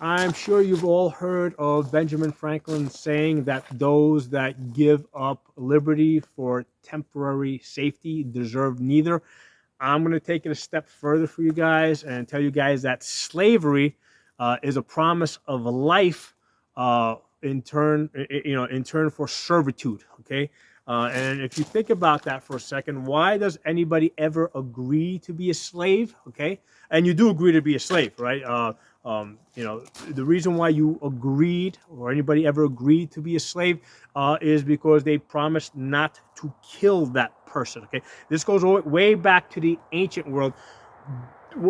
I'm sure you've all heard of Benjamin Franklin saying that those that give up liberty for temporary safety deserve neither. I'm going to take it a step further for you guys and tell you guys that slavery is a promise of life in turn for servitude. Okay, and if you think about that for a second, why does anybody ever agree to be a slave? Okay, and you do agree to be a slave, right? The reason why you agreed or anybody ever agreed to be a slave is because they promised not to kill that person. Okay, this goes way back to the ancient world.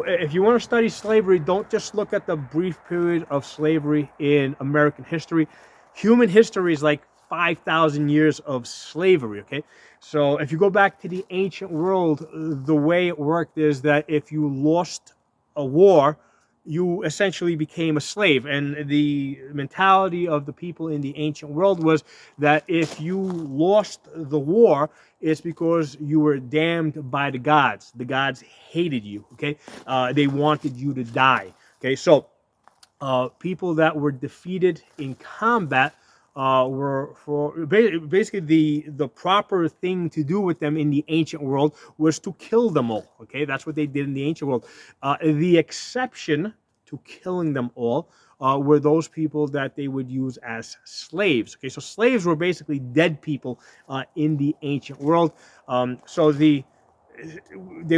If you want to study slavery, don't just look at the brief period of slavery in American history. Human history is like 5,000 years of slavery, okay? So if you go back to the ancient world, the way it worked is that if you lost a war, you essentially became a slave. And the mentality of the people in the ancient world was that if you lost the war, it's because you were damned by the gods. The gods hated you, okay? They wanted you to die, okay? So people that were defeated in combat were for basically the proper thing to do with them in the ancient world was to kill them all. Okay, that's what they did in the ancient world. The exception to killing them all were those people that they would use as slaves. Okay, so slaves were basically dead people in the ancient world. They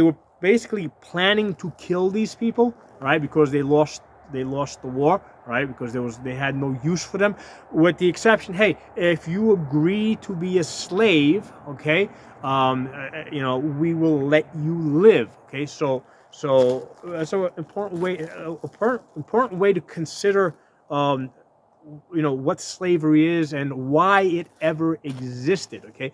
were basically planning to kill these people, right? Because they lost the war, right? Because they had no use for them. With the exception, hey, if you agree to be a slave, okay, we will let you live. Okay, so that's an important way to consider what slavery is and why it ever existed. Okay,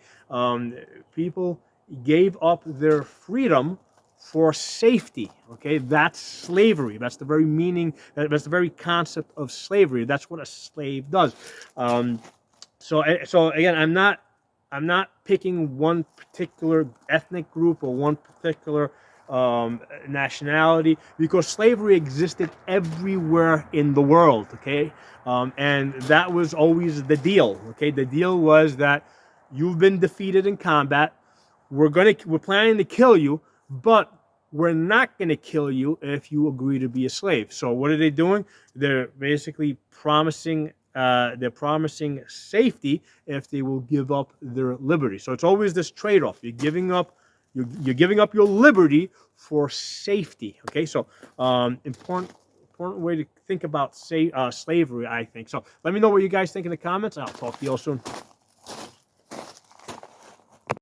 people gave up their freedom for safety. Okay, that's slavery. That's the very meaning. That's the very concept of slavery. That's what a slave does. So again, I'm not picking one particular ethnic group or one particular nationality, because slavery existed everywhere in the world. Okay, and that was always the deal. Okay, the deal was that you've been defeated in combat. We're planning to kill you, but we're not going to kill you if you agree to be a slave. So what are they doing? They're basically promising safety if they will give up their liberty. So it's always this trade-off. You're giving up your liberty for safety. Okay, so important way to think about slavery, I think. So let me know what you guys think in the comments. I'll talk to you all soon.